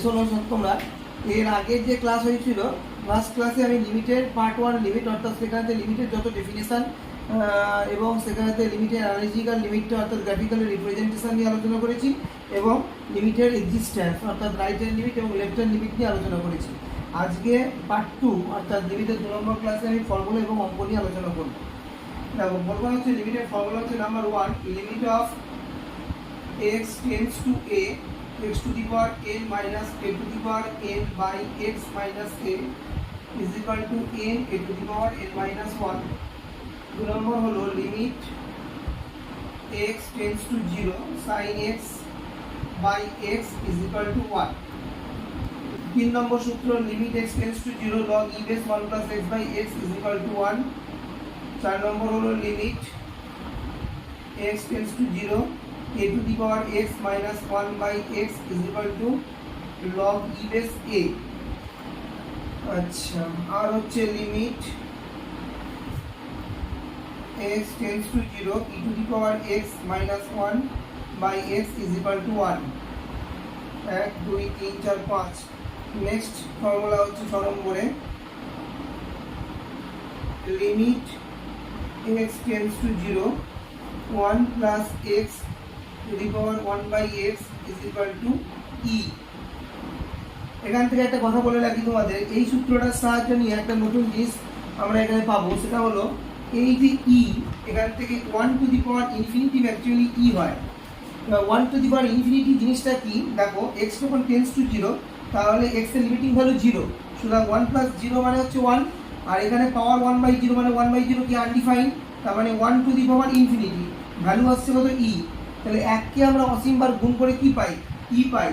শোনো তোমরা, এর আগের যে ক্লাস হয়েছিল লাস্ট ক্লাসে আমি লিমিটের পার্ট 1 লিমিট অর্থাৎ সেখানে লিমিটের যত ডেফিনেশন এবং সেখানে লিমিটের অ্যানালিটিক্যাল লিমিটটা অর্থাৎ গ্রাফিক্যাল রিপ্রেজেন্টেশন নিয়ে আলোচনা করেছি এবং লিমিটের এক্সিস্ট্যান্স অর্থাৎ রাইট হ্যান্ড লিমিট এবং লেফট হ্যান্ড লিমিট নিয়ে আলোচনা করেছি। আজকে পার্ট 2 অর্থাৎ লিমিটের 2 নম্বর ক্লাসে আমি ফর্মুলা এবং অঙ্ক নিয়ে আলোচনা করব। দেখো ফর্মুলা হচ্ছে, লিমিটের ফর্মুলা হচ্ছে number 1, limit of x tends to a x to the power n minus a to the power n by x minus a is equal to n a to the power n minus 1. 2 নম্বর হলো limit x tends to 0 sin x by x is equal to 1. 3 নম্বর সূত্র limit x tends to 0 log e base 1 plus x by x is equal to 1. 4 নম্বর হলো limit x tends to 0 a to the power x minus 1 by x is equal to log e base a. আচ্ছা, আর হচ্ছে limit x tends to 0 e to the power x minus 1 by x is equal to 1. 1 2 3 4 5. Next formula হচ্ছে 6 নম্বরে limit x tends to 0 1 plus x to the power 1 by x is equal to e. এখান থেকে একটা কথা বলে রাখি তোমাদের, এই সূত্রটার সাহায্য নিয়ে একটা নতুন জিনিস আমরা এখানে পাবো, সেটা হলো এই যে e এখান থেকে 1 to the power infinity actually e হয়। 1 টু দি পাওয়ার ইনফিনিটি জিনিসটা কি দেখো, x যখন টেন্ডস টু 0 তাহলে x এর লিমিটিং ভ্যালু 0, সুতরাং 1 প্লাস 0 মানে হচ্ছে 1, আর এখানে পাওয়ার 1 বাই 0 মানে 1 বাই 0 কি আনডিফাইন্ড, তার মানে 1 to the power infinity value আসছে কত e। তাহলে 1 কে আমরা অসীমবার গুণ করে কি পাই, e পাই।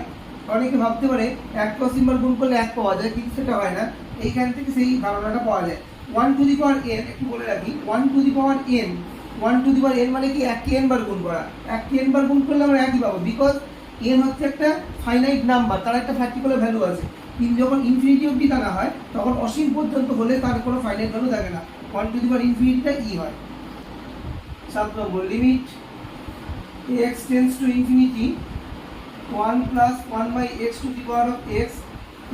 অনেকে ভাবতে পারে 1 কে অসীমবার গুণ করলে 1 পাওয়া যায়, কিন্তু সেটা হয় না। এইখান থেকে সেই ধারণাটা পাওয়া যায়। 1 টু দি পাওয়ার n, একটু বলে রাখি 1 to the power n, 1 to the power n মানে কি 1 কে n বার গুণ করা। 1 কে n বার গুণ করলে আমরা একই পাবো, বিকজ n হচ্ছে একটা ফাইনাইট নাম্বার, তার একটা পার্টিকুলার ভ্যালু আছে। কিন্তু যখন ইনফিনিটি অবধি টানা হয় তখন অসীম পর্যন্ত হলে তার কোনো ফাইনাইট ভ্যালু থাকে না। 1 টু দি পাওয়ার ইনফিনিটিটা e হয়। 7 নম্বর limit x tends to infinity 1 plus 1 by x to the power of x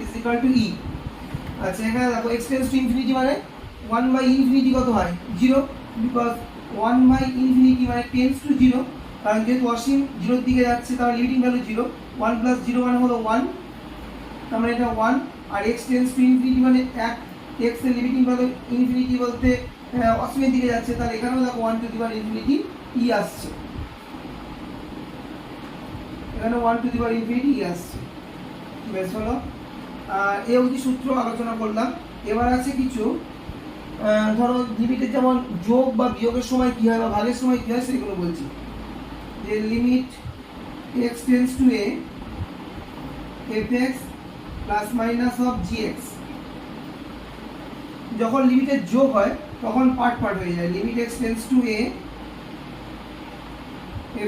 is equal to e. আচ্ছা, এখানে দেখো x tends to infinity মানে 1 by infinity কত হয় 0, because 1 by infinity মানে tends to 0, কারণ যেহেতু অসীম 0 এর দিকে যাচ্ছে তাহলে লিমিটিং ভ্যালু 0, 1 plus 0 মানে হলো 1, তার মানে এটা 1। আর x tends to infinity মানে 1, x এর লিমিটিং ভ্যালু ইনফিনিটি বলতে অসীমের দিকে যাচ্ছে, তাহলে এখানেও দেখো 1 to the power infinity e আসছে, এখানে 1 to the power infinity e আসছে। বেশ হলো, এই অবধি সূত্র আলোচনা করলাম। এবার আছে কিছু ধরো লিমিটের যেমন যোগ বা বিয়োগের সময় কি হয় বা ভাগের সময় কি হয় সেগুলো বলছি। যে limit x tends to a fx plus minus of gx, যখন লিমিটের যোগ হয় তখন পার্ট পার্ট হয়ে যায়। Limit x tends to a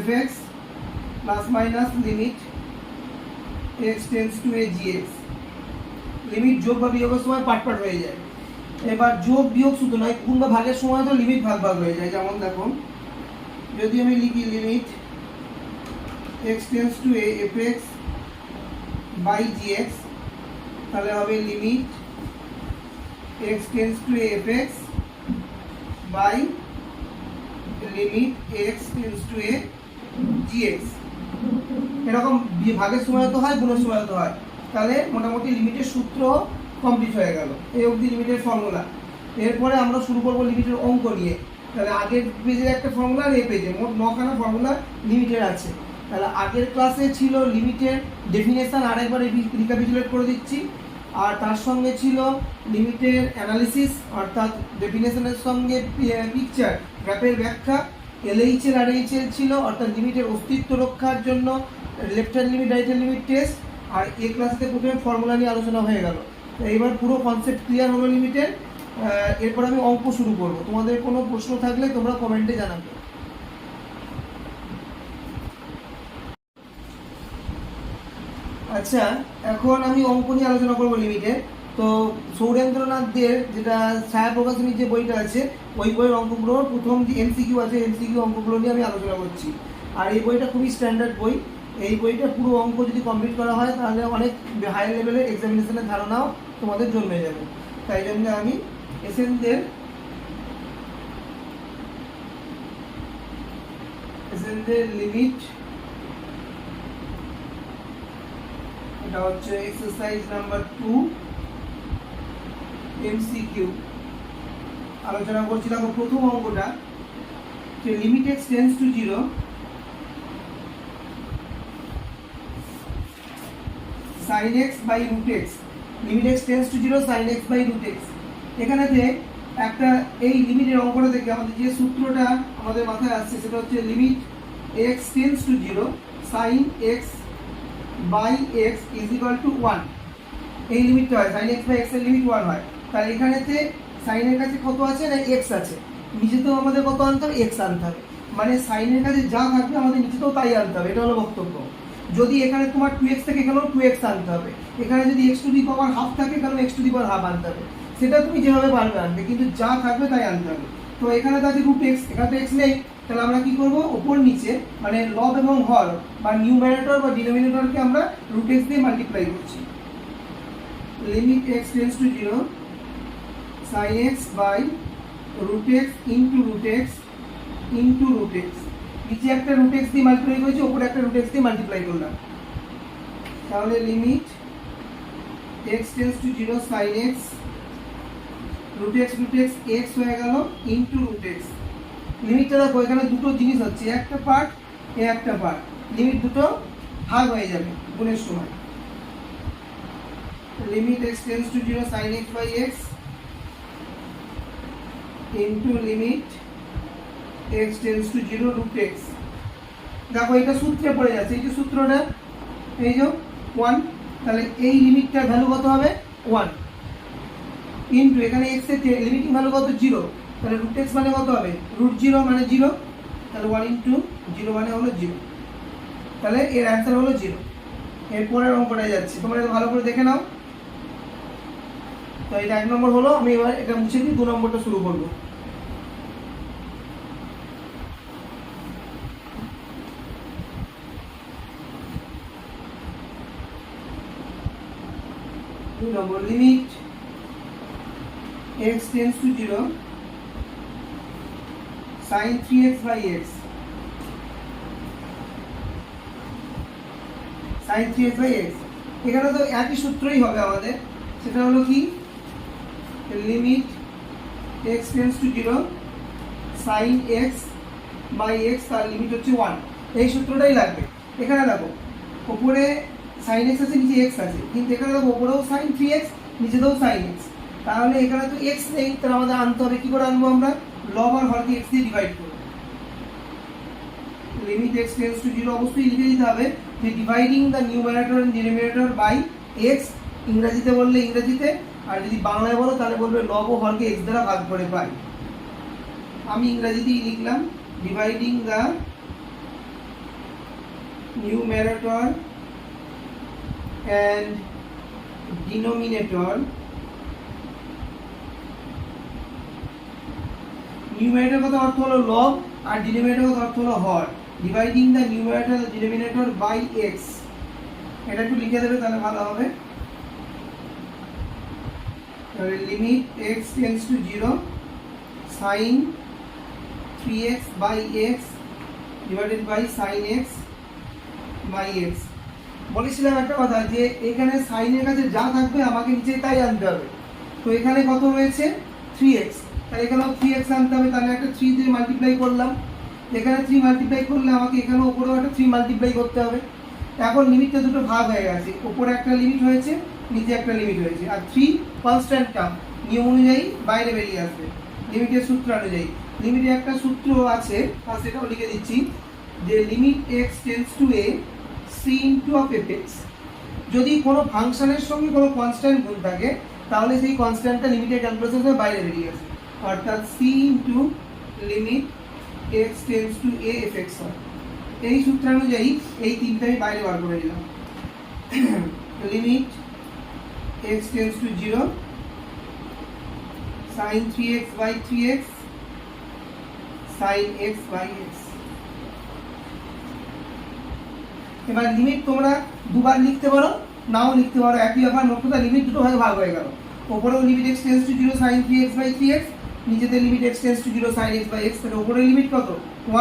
fx plus minus limit x tends to a gx, limit যোগ বা বিয়োগের সময় পার্ট পার্ট হয়ে যায়। এবার যোগ বিয়োগ শুধু নয়, গুণ বা ভাগের সময় তো লিমিট ভাগ ভাগ হয়ে যায়। যেমন দেখো, যদি আমি লিখি limit x tends to a fx by gx, তাহলে হবে limit x tends to a fx by limit x tends to a gx। এরকম ভাগের সময় তো হয়, গুণের সময় তো হয়। তাহলে মোটামুটি লিমিটের সূত্র কমপ্লিট হয়ে গেল, এই অবধি লিমিটের ফর্মুলা। এরপরে আমরা শুরু করবো লিমিটের অঙ্ক নিয়ে। তাহলে আগের পেজের একটা ফর্মুলা আর এই পেজে মোট 9খানা ফর্মুলা লিমিটের আছে। তাহলে আগের ক্লাসে ছিল লিমিটের ডেফিনেশন, আরেকবার রিক্যাপিচুলেট করে দিচ্ছি। আর তার সঙ্গে ছিল লিমিটের অ্যানালিসিস অর্থাৎ ডেফিনেশনের সঙ্গে পিকচার গ্রাফের ব্যাখ্যা। LH এর RH এর ছিল অর্থাৎ লিমিটের অস্তিত্ব রক্ষার জন্য left hand limit right hand limit test. আর এই ক্লাসে প্রথমে ফর্মুলা নিয়ে আলোচনা হয়ে গেল। তো এবার পুরো কনসেপ্ট ক্লিয়ার হলো লিমিটের। এরপর আমি অঙ্ক শুরু করব। তোমাদের কোনো প্রশ্ন থাকলে তোমরা কমেন্টে জানাবে। আচ্ছা, এখন আমি অঙ্ক নিয়ে আলোচনা করবো লিমিটের। তো সৌরেন্দ্রনাথ দের যেটা ছায়া প্রকাশনীর যে বইটা আছে ওই বইয়ের অঙ্কগুলোর প্রথম যে MCQ আছে MCQ অঙ্কগুলো নিয়ে আমি আলোচনা করছি। আর এই বইটা খুবই স্ট্যান্ডার্ড বই, এই বইটা পুরো অঙ্ক যদি কমপ্লিট করা হয় তাহলে অনেক হাই লেভেলের এক্সামিনেশনের ধারণাও তোমাদের জন্মে যাবে। তাই জন্য আমি এসেনদের লিমিট, এটা হচ্ছে এক্সারসাইজ নাম্বার 2 এমসিকিউ আলোচনা করছি। দেখো প্রথম অঙ্কটা যে limit x tends to 0 sin x by root x, limit x tends to 0 sin x by root x। এখানেতে একটা এই লিমিটের অঙ্কটা থেকে আমাদের যে সূত্রটা আমাদের মাথায় আসছে সেটা হচ্ছে limit x tends to 0 sin x by x is equal to 1। এই লিমিটটা হয় sin x বাই x এর লিমিট 1 হয়। তাহলে এখানেতে sin এর কাছে কত আছে না x আছে, নিচেতেও আমাদের কত আনতে হবে x আনতে হবে, মানে sin এর কাছে যা থাকবে আমাদের নিচেতেও তাই আনতে হবে, এটা হলো বক্তব্য। যদি এখানে তোমার 2x থাকে এখানেও 2x আনতে হবে, এখানে যদি x to the power half থাকে এখানেও x to the power half আনতে হবে, সেটা তুমি যেভাবে পারবে আনবে, কিন্তু যা থাকবে তাই আনতে হবে। তো এখানে তো আছে রুট x, এখানে তো x নেই, তাহলে আমরা কি করব উপর নিচে মানে লব এবং হর বা নিউমারেটর বা ডিনোমিনেটরকে আমরা রুট x দিয়ে মাল্টিপ্লাই করছি। Limit x tends to 0 sin x by root x into root x into root x, নিচে একটা রুট x দিয়ে মাল্টিপ্লাই করেছি, উপরে একটা রুট x দিয়ে মাল্টিপ্লাই করলাম। তাহলে limit x tends to 0 sin x root x x হয়ে গেল ইনটু রুট x। লিমিটটা দেখো এখানে দুটো জিনিস হচ্ছে, একটা পার্ট এ একটা পার্ট, লিমিট দুটো ভাগ হয়ে যাবে গুণের সময়। Limit x tends to 0 sin x by x into limit x tends to 0 root x। দেখো এটা সূত্রে পড়ে যাচ্ছে, এই যে সূত্রটা এই যে 1, তাহলে এই লিমিটটার ভ্যালু কত হবে 1 ইনটু এখানে x এর লিমিটিং ভ্যালু কত 0, তাহলে রুট x মানে কত হবে রুট 0 মানে 0, তাহলে 1 ইনটু 0 মানে হলো 0, তাহলে এর অ্যান্সার হলো 0। এর পরের অঙ্কটায় যাচ্ছি, তোমরা এটা ভালো করে দেখে নাও। তো এটা 1 নম্বর হলো, আমি এবার এটা মুছে দিয়ে 2 নম্বরটা শুরু করব। Limit x tends to 0 sin 3x by x sin 3x by x, এখানে তো একই সূত্রই হবে আমাদের, সেটা হলো কি limit x tends to 0 sin x by x, তার লিমিট হচ্ছে 1, এই সূত্রটাই লাগবে। এখানে দেখো উপরে sin x আছে নিচে x আছে, কিন্তু এখানে দেখো উপরেও sin 3x নিচেতেও sin x, তাহলে এখানে তো x নেই, তাহলে আমাদের আনতে হবে, কি করে আনবো আমরা লব আর হরকে x দিয়ে ডিভাইড করব। লিমিট x টেন্ডস টু 0 অবশ্যই লিখে দিতে হবে যে dividing the numerator and denominator by x, ইংরেজিতে বললে ইংরেজিতে, আর যদি বাংলায় বলো তাহলে বলবে লব ও হরকে x দ্বারা ভাগ করে পাই। আমি ইংরেজিতেই লিখলাম dividing the numerator and denominator, numerator কথা অর্থ হলো লব আর ডিনোমিনেটর কথা অর্থ হলো হর, dividing the numerator and denominator by x, এটা একটু লিখে দেবে তাহলে ভালো হবে। তাহলে limit x tends to 0 sin 3x by x divided by sin x by x। বলেছিলাম একটা কথা যে এখানে sin এর কাছে যা থাকবে আমাকে নিচে তাই আনতে হবে, তো এখানে কত হয়েছে 3x, তাহলে এখানেও 3x আনতে হবে, তাহলে একটা 3 দিয়ে মাল্টিপ্লাই করলাম, এখানে 3 মাল্টিপ্লাই করলে আমাকে এখানে উপরেও একটা 3 মাল্টিপ্লাই করতে হবে। এখন লিমিটটা দুটো ভাগ হয়ে গেছে, উপরে একটা লিমিট হয়েছে নিচে একটা লিমিট হয়েছে, আর 3 কনস্ট্যান্ট টার্ম নিয়ম অনুযায়ী বাইরে বেরিয়ে আসবে লিমিটের সূত্র অনুযায়ী। লিমিটে একটা সূত্র আছে, আর সেটাও লিখে দিচ্ছি যে limit x tends to a c into of fx, যদি কোনো ফাংশনের সঙ্গে কোনো কনস্ট্যান্ট গুণ থাকে তাহলে সেই কনস্ট্যান্টটা লিমিটের ক্যালকুলেশনে বাইরে বেরিয়ে আসে, অর্থাৎ c into limit x tends to a fx হয়। এই সূত্রানুযায়ী এই তিনটা আমি বাইরে বার করে দিলাম। Limit x tends to 0 sin 3x by 3x sin x by x, এবার লিমিট তোমরা দুবার লিখতে পারো, নাও লিখতে পারো, একই ব্যাপার। মোট কথা লিমিট দুটো ভাগে ভাগ হয়ে গেল। ওপরেও limit x tends to 0 sin 3x by 3x, নিচেতে limit x tends to 0 sin x by x। তাহলে ওপরের লিমিট কত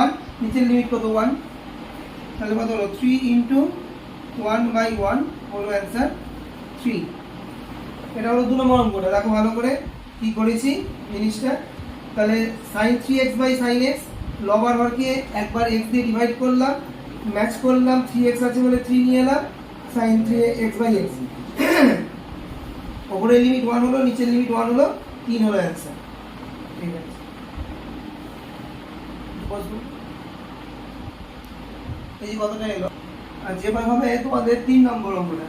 1, নিচের লিমিট কত 1, তাহলে কত হলো 3 ইনটু 1/1 হলো অ্যান্সার 3। এটা হলো 2 নম্বর অঙ্কটা। দেখো ভালো করে কি করেছি জিনিসটা। তাহলে sin 3x by sin x, লব আর হরকে একবার x দিয়ে ডিভাইড করলাম, ম্যাচ করলাম, 3x আছে বলে 3 নিয়ে এলাম, sin 3x বাই x। ওপরের লিমিট 1 হলো, নিচের লিমিট 1 হলো, 3 হলো অ্যান্সার। ঠিক আছে, এই কতটা এলো। আর যেভাবে হবে তোমাদের 3 নম্বর অঙ্কটা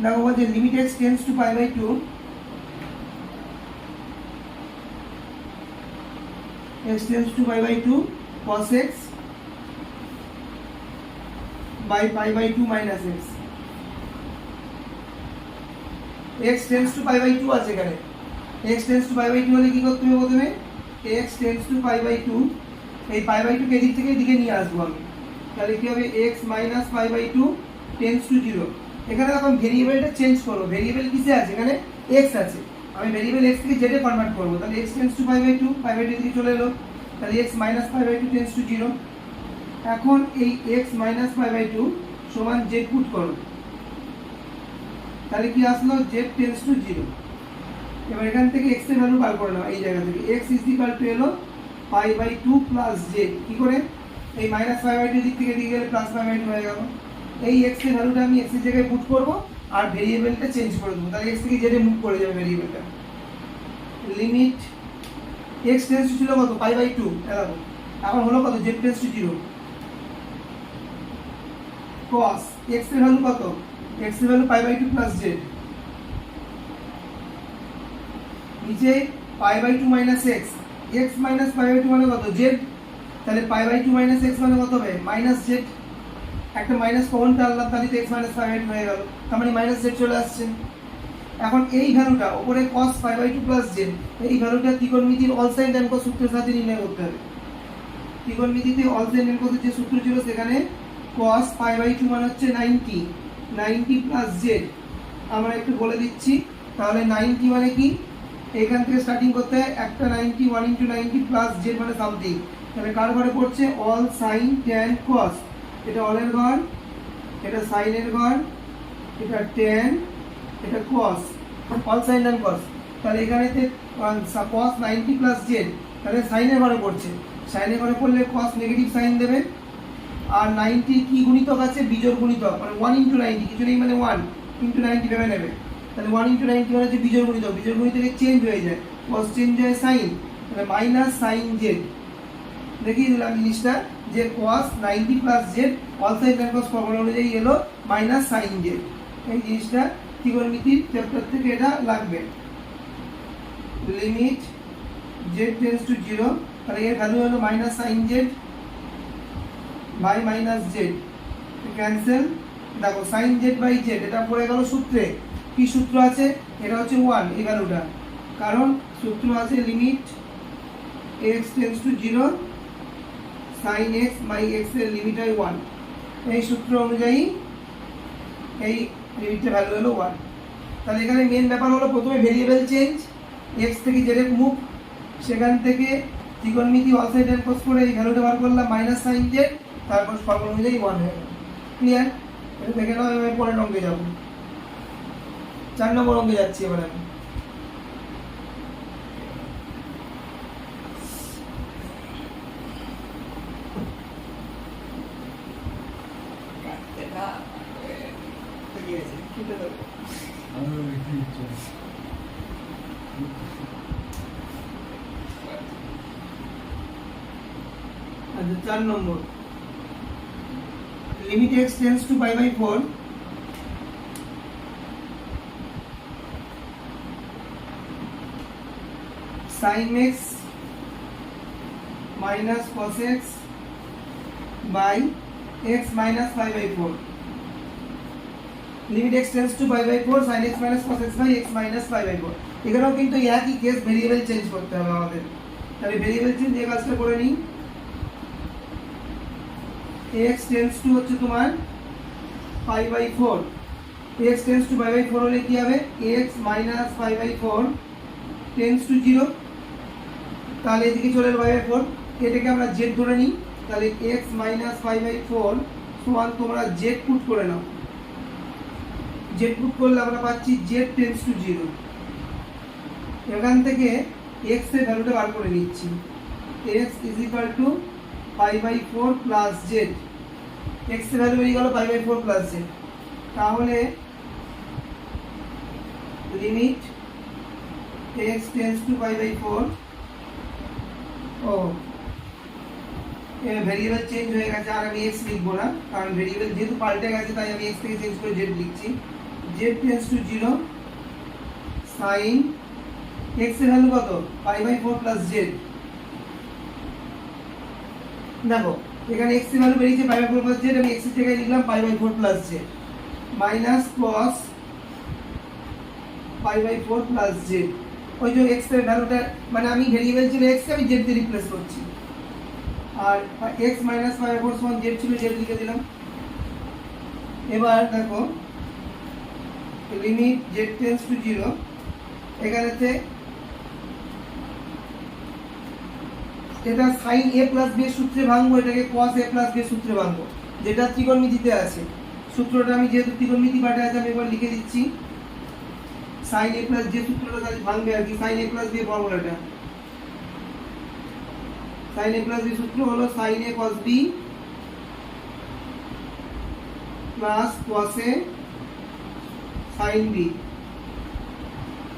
দেখো যে limit x tends to pi by 2, x tends to pi by 2 cos x by pi by 2 minus x। x tends to pi by 2 আছে এখানে, x tends to pi by 2 হলে কি করতে হবে প্রথমে, x tends to pi by 2, এই pi by 2 কে এদিক থেকে এদিকে নিয়ে আসবো আমি। তাহলে কি হবে x minus pi by 2 tends to 0। এখানে এখন ভেরিয়েবলটা চেঞ্জ করব। ভেরিয়েবল কিসে আছে, এখানে x আছে, আমি ভেরিয়েবল x থেকে z এ কনভার্ট করব। তাহলে x tends to pi by 2, pi by 2 দিকে চলে এলো, তাহলে x minus pi by 2 tends to 0। এখন এই x minus pi by 2 সমান z পুট করো, তাহলে কি আসলো z tends to 0। এবার এখান থেকে x এর ভ্যালু বার করে নাও, এই জায়গা থেকে x is equal to এলো pi by 2 plus z। কি করে, এই minus pi by 2 দিক থেকে দিকে গেলে plus pi by 2 হয়ে গেল। এই x এর ভ্যালুটা আমি x এর জায়গায় পুট করব আর ভেরিয়েবলটা চেঞ্জ করে দেবো, তাহলে x থেকে z এ মুভ করে যাবে ভেরিয়েবলটা। লিমিট x টেন্ডস টু ছিল কত পাই বাই 2, এখন হলো কত z tends to 0 cos x এর ভ্যালু কত, x এর value pi by 2 plus z, নিচে pi by 2 minus x, x minus pi by 2 মানে কত z, তাহলে পাই বাই 2 মাইনাস x মানে কত হবে মাইনাস z। একটা মাইনাস কমন টানলাম, তাহলে তো x মাইনাস পাই বাই 2 হয়ে গেল, তার মানে মাইনাস z চলে আসছে। এখন এই ভ্যালুটা উপরে cos pi by 2 plus z, এই ভ্যালুটা ত্রিকোণমিতির অল সাইন tan cos সূত্রের সাথে নির্ণয় করতে হবে। ত্রিকোণমিতিতে অল সাইন tan cos এর যে সূত্র ছিল সেখানে cos pi by 2 মানে হচ্ছে 90 plus z। আমরা একটু বলে দিচ্ছি, তাহলে 90 মানে কি, এখান থেকে স্টার্টিং করতে হয়, একটা 90 1 into 90 plus z মানে সামথিং, তাহলে কার ঘরে পড়ছে অল সাইন tan cos, এটা অলের ঘর, এটা সাইনের ঘর, এটা tan, এটা cos, all sin and cos। তাহলে এখানেতে cos 90 plus z, তাহলে সাইনের ঘরে পড়ছে, সাইনের ঘরে পড়লে cos নেগেটিভ সাইন দেবে। আর 90 কি গুণিতক আছে, বিজোড় গুণিতক, মানে 1 into 90 কিছু নেই, মানে 1 into 90 ভেবে নেবে। তাহলে 1 into 90 মানে হচ্ছে বিজোড় গুণিতক, বিজোড় গুণিতকে চেঞ্জ হয়ে যায়, cos চেঞ্জ হয় সাইন, তাহলে মাইনাস সাইন z। দেখিয়ে দিলাম জিনিসটা যে cos 90 plus z all sin tan cos formula অনুযায়ী এলো মাইনাস সাইন z। এই জিনিসটা ত্রিকোণমিতির চ্যাপ্টার থেকে এটা লাগবে। লিমিট z টেন্ডস টু 0, তাহলে এর ভ্যালু হলো minus sine z by minus z, cancel. দেখো সাইন z বাই z এটা পড়ে গেল সূত্রে, কি সূত্র আছে, এটা হচ্ছে 1 এই ভ্যালুটা, কারণ সূত্র আছে limit x tends to 0 sin x by x এর লিমিট হয় 1। এই সূত্র অনুযায়ী এই লিমিটের ভ্যালু হলো 1। তাহলে এখানে মেন ব্যাপার হলো প্রথমে ভেরিয়েবল চেঞ্জ, x থেকে z এর মুভ, সেখান থেকে ত্রিকোণমিতি অল সাইড tan cos করে এই ভ্যালুটা বার করলাম মাইনাস সাইন z, তারপর ফর্মুলা অনুযায়ী 1 হয়ে গেল। ক্লিয়ার, এটা দেখে নাও। এবার পরের অঙ্কে যাব, 4 নম্বর অঙ্কে যাচ্ছি এবার আমি। আচ্ছা 4 নম্বর, limit x tends to pi by 4, sin x minus cos x by x minus pi by 4। Limit x tends to pi by 4 sin x minus cos x by x minus pi by 4। এখানেও কিন্তু একই case, variable change করতে হবে আমাদের। তাহলে variable change এই কাজটা করে নিই। x টেন্ডস টু হচ্ছে তোমার pi by 4, x tends to pi by 4 হলে কি হবে x minus pi by 4 tends to 0, তাহলে এদিকে চলে এলো পাই বাই 4, এটাকে আমরা z ধরে নিই, তাহলে x মাইনাস পাই বাই 4 সমান তোমরা z পুট করে নাও, z পুট করলে আমরা পাচ্ছি z টেন্ডস টু 0। এখান থেকে x এর ভ্যালুটা বার করে নিচ্ছি, x is equal to pi by 4 plus z, x এর ভ্যালু বেরিয়ে গেল পাই বাই 4 প্লাস z, তাহলে limit x tends to pi by 4, ও ভেরিয়েবল চেঞ্জ হয়ে গেছে, আর আমি x লিখবো না, কারণ ভেরিয়েবল যেহেতু পাল্টে গেছে তাই আমি x থেকে চেঞ্জ করে z লিখছি, z tends to 0 sine x এর ভ্যালু কত পাই বাই 4 প্লাস z, দেখো এখানে x এর ভ্যালু বেরিয়েছে পাই বাই 4 প্লাস z, আমি x এর জায়গায় লিখলাম pi by 4 plus z minus cos pi by 4 plus z, ওই যে x এর ভ্যালুটা মানে আমি ভেরিয়েবল ছিল x কে আমি z দিয়ে রিপ্লেস করছি, আর x মাইনাস পাই বাই 4 সমান z ছিল z লিখে দিলাম। এবার দেখো লিমিট z টেন্ডস টু 0, এখানেতে এটা sin a প্লাস b এর সূত্রে ভাঙবো, এটাকে cos a প্লাস b এর সূত্রে ভাঙবো, যেটা ত্রিকোণমিতিতে আছে, সূত্রটা আমি যেহেতু ত্রিকোণমিতি পাঠে আছে আমি একবার লিখে দিচ্ছি, sin a প্লাস যে সূত্রটা তাহলে ভাঙবে আর কি, sin a প্লাস b এর ফর্মুলাটা, sin a প্লাস b সূত্র হলো sin a cos b plus cos a sin b,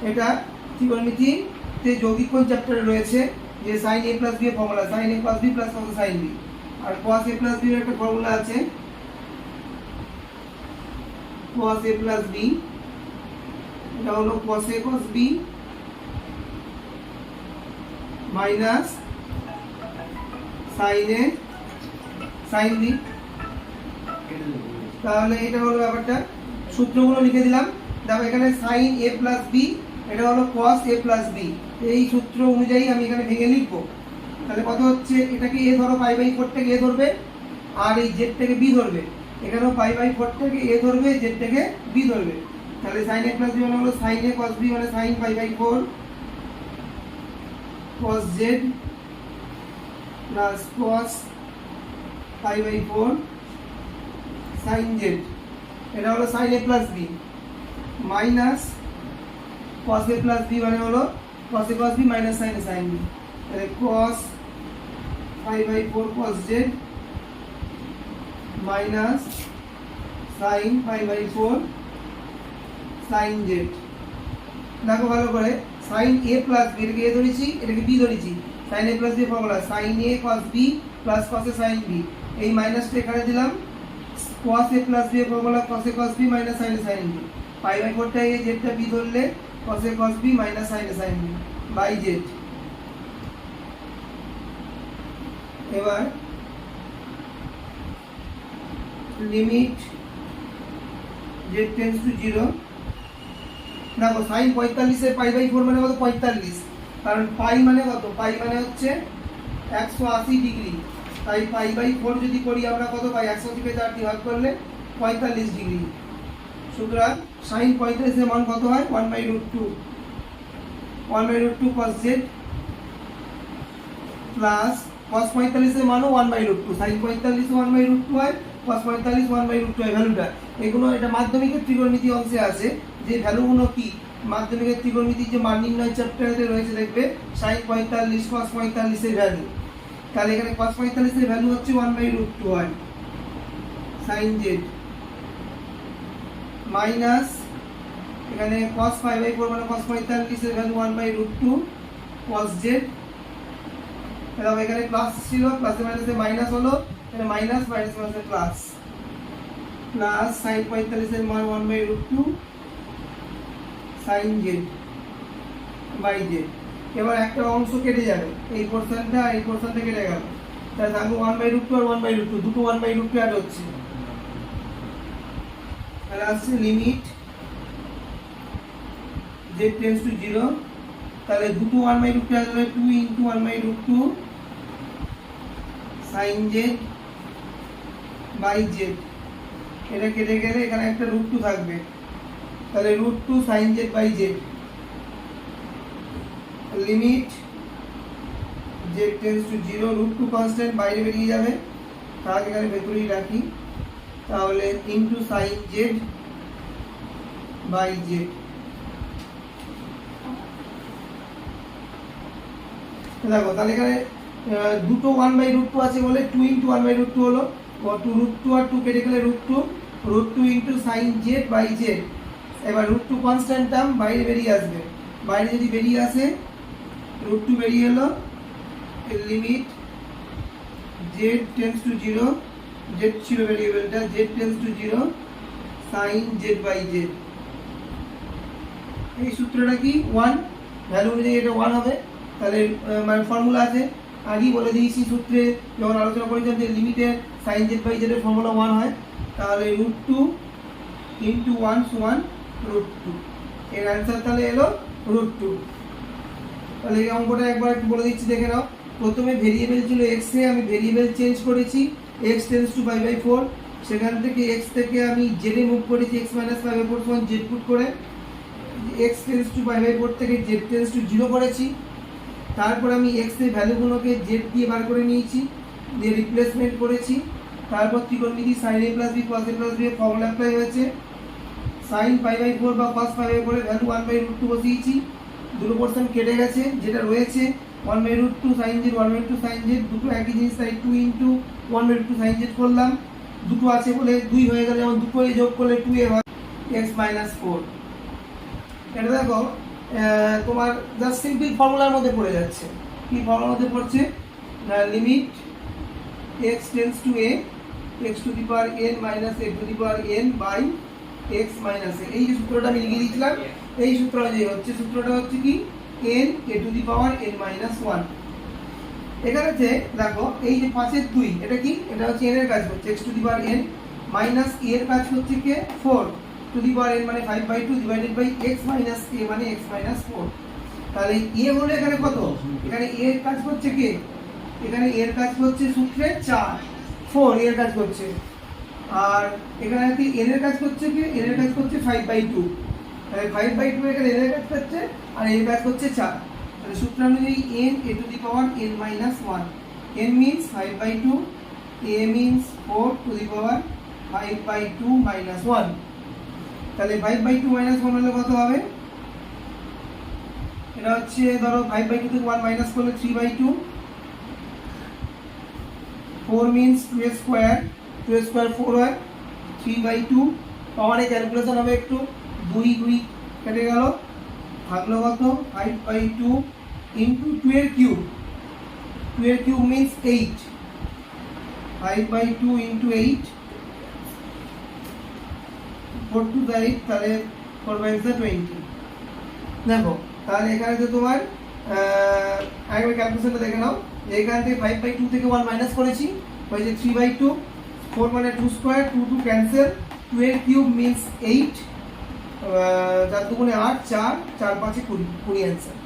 এটা ত্রিকোণমিতিতে যৌগিক কোণ চ্যাপ্টারে রয়েছে যে sin a প্লাস b এর formula sin a cos b plus cos a sin b, আর cos a প্লাস b এর একটা ফর্মুলা আছে cos a প্লাস b, এটা হলো cos a cos b minus sin a sin b, তাহলে এটা হলো ব্যাপারটা, সূত্রগুলো লিখে দিলাম, দেখো এখানে sin a প্লাস b, এটা হলো cos a প্লাস b, এই সূত্র অনুযায়ী আমি এখানে ভেঙে লিখবো, তাহলে কত হচ্ছে, এটাকে a ধরো পাই বাই 4 থেকে a ধরবে, আর এই z থেকে b ধরবে, এখানেও পাই বাই 4 থেকে a ধরবে, z থেকে b ধরবে, তাহলে sin a প্লাস b মানে হলো sin a cos b মানে sin pi by 4 cos z plus cos pi by 4 sin z, এটা হলো sin a plus b minus cos a plus b মানে হলো cos a cos b minus sin a sin b, তাহলে cos pi by 4 cos z minus sin pi by 4 sin z, দেখো ভালো করে sin a plus b, এটাকে a ধরেছি এটাকে b ধরেছি, sin a plus b formula sin a cos b plus cos a sin b, এই মাইনাসটা এখানে দিলাম, cos a plus b formula cos a cos b minus sin a sin b, pi by 4 টা a z টা b ধরলে cos a cos b minus sin a sin b by z। এবার limit z tends to 0, দেখো sin 45 এর পাই by 4 মানে কত 45, কারণ পাই মানে কত, পাই মানে হচ্ছে 180 ডিগ্রি, তাই পাই বাই 4 যদি করি আমরা কত পাই, 180 কে 4 দিয়ে ভাগ করলে 45 ডিগ্রি, সুতরাং sin 45 এর মান কত হয় 1/√2 cos z প্লাস cos 45 এর মানও 1/√2, sin 45 1/√2 হয়, cos 45 1/√2 হয় ভ্যালুটা, এগুলো এটা মাধ্যমিকের ত্রিকোণমিতি অংশে আছে, যে ভ্যালুগুলো কি মাধ্যমিকের ত্রিকোণমিতির যে মান নির্ণয় চ্যাপ্টারে রয়েছে দেখবে sin 45 cos 45 এর ভ্যালু, তাহলে এখানে cos 45 এর ভ্যালু হচ্ছে 1/√2 হয় sin z মাইনাস এখানে cos 5/4 মানে cos 45 এর ভ্যালু 1/√2 cos z, এবার এখানে প্লাস ছিল প্লাসে মাইনাসে মাইনাস হলো, এখানে মাইনাস মাইনাস মাইনাসে প্লাস, প্লাস sin 45 এর মান 1/√2 sin z বাই z, এবার একটা অংশ কেটে যাবে, এই পোরশনটা এই পোরশনটা কেটে গেল, তাহলে থাকবে 1/√2 আর 1/√2, দুটো 1/√2 অ্যাড হচ্ছে, তাহলে আসছে লিমিট z টেন্ডস টু 0, তাহলে দুটো 1/√2 অ্যাড হলে 2 * 1/√2 sin z বাই জেড, এটা কেটে গেলে এখানে একটা √2 থাকবে, তাহলে √2 sin z by z, limit z tends to 0, √2 constant বাইরে বেরিয়ে যাবে, তাহলে এখানে ভেতরেই রাখি, তাহলে into sin z by z. দেখো তাহলে এখানে দুটো 1/√2 আছে বলে 2 × 1/√2 হলো, 2√2 আর 2 কেটে গেলে √2 into sin z by z. এবার √2 কনস্ট্যান্ট টার্ম বাইরে বেরিয়ে আসবে, বাইরে যদি বেরিয়ে আসে √2 বেরিয়ে এলো, limit z tends to 0, z ছিল ভেরিয়েবলটা, z tends to 0 sin z by z. এই সূত্রটা কি 1, ভ্যালু অনুযায়ী এটা 1 হবে, তাহলে মানে ফর্মুলা আছে আগেই বলে দিয়েছি সূত্রে যখন আলোচনা করেছিলাম যে লিমিটে sin z বাই জেড এর ফর্মুলা 1 হয়, তাহলে √2 ইন্টু 1 সমান √2, এর অ্যান্সার তাহলে এলো √2। তাহলে এই অঙ্কটা একবার একটু বলে দিচ্ছি দেখে নাও। প্রথমে ভেরিয়েবল ছিল x এ, আমি ভেরিয়েবল চেঞ্জ করেছি, x টেন্ডস টু π/4, সেখান থেকে x থেকে আমি z এ মুভ করেছি, x - π/4 সমান z পুট করে, x টেন্ডস টু π/4 থেকে z টেন্ডস টু 0 করেছি, তারপর আমি x এর ভ্যালুগুলোকে z দিয়ে বার করে নিয়েছি, দিয়ে রিপ্লেসমেন্ট করেছি, তারপর ত্রিকোণমিতি sin a + b cos a + b এর ফর্মুলা অ্যাপ্লাই হয়েছে, sin π/4 বা cos π/4 এর ভ্যালু 1/√2 বসিয়েছি, দুটো পোরশন কেটে গেছে, যেটা রয়েছে 1/√2 sin z 1/2 sin z, দুটো একই জিনিস, তাই 2 × 1/2 sin z করলাম, দুটো আছে বলে 2 হয়ে গেল, যেমন দুটো যোগ করলে 2a হয়, x - 4। এটা দেখো তোমার জাস্ট সিম্পল ফর্মুলার মধ্যে পড়ে যাচ্ছে। কি ফর্মুলার মধ্যে পড়ছে? Limit x tends to a, x to the power n minus a to the power n by x minus a। এই যে সূত্রটা আমি লিখে দিয়েছিলাম, এই সূত্র অনুযায়ী হচ্ছে, সূত্রটা হচ্ছে কি n a to the power n minus 1। এখানে দেখো এই যে 5 এর 2, এটা কি? এটা হচ্ছে n এর কাজ করছে, x to the power n minus a এর কাজ হচ্ছে কি 4 টু দি পাওয়ার n মানে 5/2 divided by x minus a মানে x মাইনাস 4। তাহলে a হলো এখানে কত? এখানে a এর কাজ করছে কি? এখানে a এর কাজ করছে সূত্রে 4, 4 এর কাজ করছে, আর এখানে কি n এর কাজ করছে কি? n এর কাজ করছে 5/2, তাহলে 5/2 এখানে n এর কাজ করছে আর এর কাজ করছে 4। তাহলে সূত্র অনুযায়ী n a to the power n minus 1, n means 5/2, a means 4 two the power 5/2 minus 1। তাহলে 5/2 মাইনাস 1 হলে কত হবে? এটা হচ্ছে ধরো 5/2 থেকে 1 মাইনাস করলে 3/2, 4 means 2 স্কয়ার, 2 স্কয়ার 4 হয়, 3/2 পাওয়ারে ক্যালকুলেশন হবে একটু, 2 কেটে গেল, থাকলো কত? 5/2 ইন্টু 2 এর কিউব, 2 এর cube means 8, 5/2 into 8, 4 to the 8, তাহলে 4/8 20। দেখো তাহলে এখানে তো তোমার আরেকবার ক্যালকুলেশনটা দেখে নাও, এখান থেকে 5/2 থেকে 1 মাইনাস করেছি, হয়েছে 3/2, 4 মানে 2 স্কয়ার, 2 ক্যান্সেল, 2 এর কিউব মিন্স 8, 4 দুগুণে 8, 4 4 5 20 অ্যান্সার।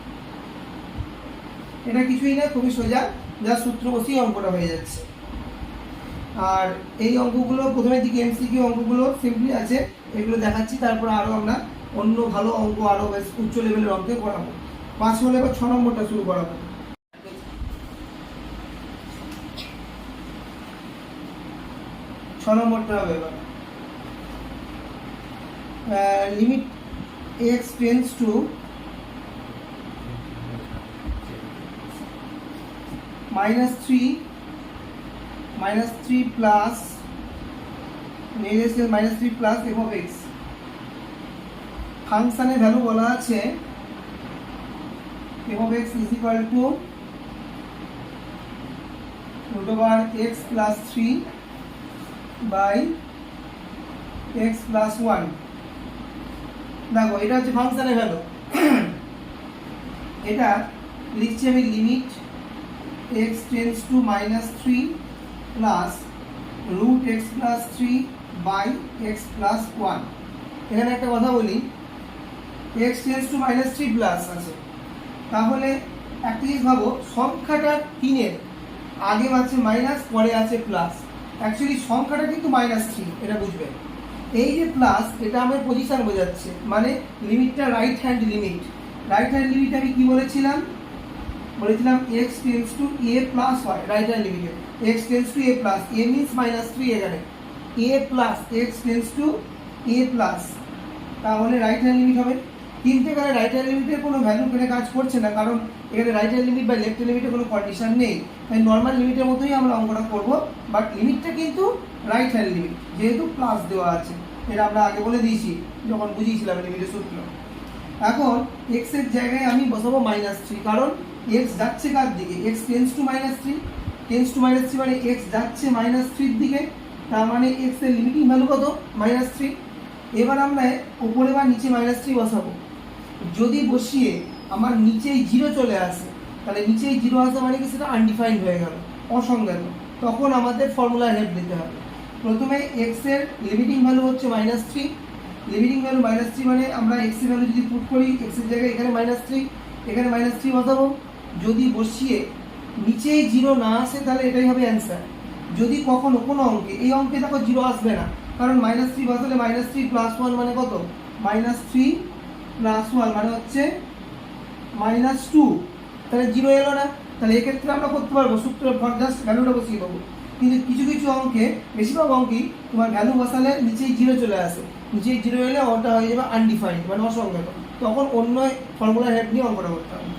এটা কিছুই না, খুবই সোজা, যা সূত্র বসিয়ে অঙ্কটা হয়ে যাচ্ছে। আর এই অঙ্কগুলো প্রথমের দিকে এমসিকিউ অঙ্কগুলো সিম্পলি আছে, এগুলো দেখাচ্ছি, তারপর আরো আমরা অন্য ভালো অঙ্ক, আরো বেশ উচ্চ লেভেলের অঙ্কে করাবো। 5 হলে এবার 6 নম্বরটা শুরু করাবো। নম্বরটা হবে এবার limit x tends two -3 plus -3 plus f of x। ফাংশনের ভ্যালু বলা আছে f of x is equal to √x plus 3 by x plus 1। দেখো এটা হচ্ছে ফাংশনের ভ্যালু, এটা লিখছি আমি limit x tends two -3 plus √x plus 3 by x plus 1। এখানে একটা কথা বলি, x টেন্ডস টু -3 প্লাস আছে, তাহলে একটা জিনিস ভাবো, সংখ্যাটা 3 এর আগে আছে মাইনাস, পরে আছে প্লাস, অ্যাকচুয়ালি সংখ্যাটা কিন্তু -3, এটা বুঝবে। এই যে প্লাস, এটা আমার পজিশন বোঝাচ্ছে, মানে লিমিটটা right hand limit. Right hand limit আমি কি বলেছিলাম x tends to a plus y, right hand লিমিটে x tends to a plus, a means -3, এখানে a plus x tends to a plus, তাহলে রাইট হ্যান্ড লিমিট হবে। কিন্তু এখানে right hand লিমিটের কোনো ভ্যালু এখানে কাজ করছে না, কারণ এখানে রাইট হ্যান্ড লিমিট বা লেফট হ্যান্ড লিমিটের কোনো কন্ডিশন নেই, তাই নর্মাল লিমিটের মতোই আমরা অঙ্কটা করব। বাট লিমিটটা কিন্তু রাইট হ্যান্ড লিমিট, যেহেতু প্লাস দেওয়া আছে, এটা আমরা আগে বলে দিয়েছি যখন বুঝিয়েছিলাম লিমিটের সূত্র। এখন x এর জায়গায় আমি বসাবো -3, কারণ x যাচ্ছে কার দিকে, x tends two -3, tends to -3 মানে x যাচ্ছে -3 এর দিকে, তার মানে x এর লিমিটিং ভ্যালু কত, -3। এবার আমরা উপরে বা নিচে -3 বসাবো। যদি বসিয়ে আমার নিচেই 0 চলে আসে, তাহলে নিচেই 0 আসে মানে কি, সেটা আনডিফাইন্ড হয়ে গেল, অসংজ্ঞাত। তখন আমাদের ফর্মুলা হেল্প নিতে হবে। প্রথমে x এর লিমিটিং ভ্যালু হচ্ছে -3, লিমিটিং ভ্যালু -3 মানে আমরা x এর ভ্যালু যদি পুট করি, x এর জায়গায় এখানে -3, এখানে -3 বসাবো। যদি বসিয়ে নিচেই 0 না আসে, তাহলে এটাই হবে অ্যান্সার। যদি কখনো কোনো অঙ্কে, এই অঙ্কে দেখো 0 আসবে না, কারণ -3 বসালে -3 প্লাস 1 মানে কত, -3 প্লাস 1 মানে হচ্ছে -2, তাহলে 0 এলো না। তাহলে এক্ষেত্রে আমরা করতে পারবো সূত্র জাস্ট ভ্যালুটা বসিয়ে দেবো। কিন্তু কিছু কিছু অঙ্কে, বেশিরভাগ অঙ্কেই তোমার ভ্যালু বসালে নিচেই 0 চলে আসে, নিচেই 0 এলে ওটা হয়ে যাবে আনডিফাইন্ড, মানে অসংজ্ঞাত, তখন অন্য ফর্মুলার হেল্প নিয়ে অঙ্কটা করতে হবে।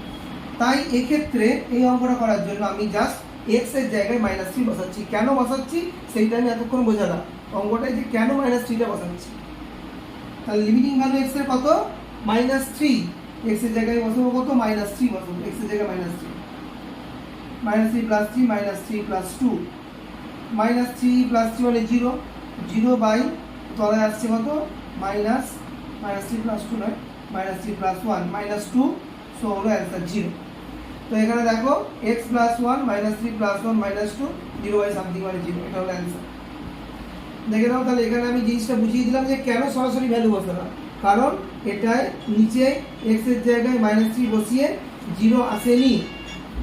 তাই এক্ষেত্রে এই অঙ্কটা করার জন্য আমি জাস্ট x এর জায়গায় -3 বসাচ্ছি। কেন বসাচ্ছি সেইটা আমি এতক্ষণ বোঝালাম, অঙ্কটায় যে কেন -3টা বসাচ্ছি। তাহলে লিমিটিং ভ্যালু x এর কত, -3, x এর জায়গায় বসাবো কত, -3 বসাবো, x এর জায়গায় -3, -3 প্লাস 3, -3 প্লাস 2, -3 প্লাস 3 মানে 0, 0 বাই তলায় আসছে কত, -3 প্লাস 2 নয়, -3 প্লাস 1, -2, সো হলো অ্যান্সার 0। তো এখানে দেখো x plus 1, -3 plus 1, -2, 0 by something মানে 0, এটা হলো অ্যান্সার। দেখে নাও, তাহলে এখানে আমি জিনিসটা বুঝিয়ে দিলাম যে কেন সরাসরি ভ্যালু বসালাম, কারণ এটায় নিচে x এর জায়গায় -3 বসিয়ে 0 আসেনি,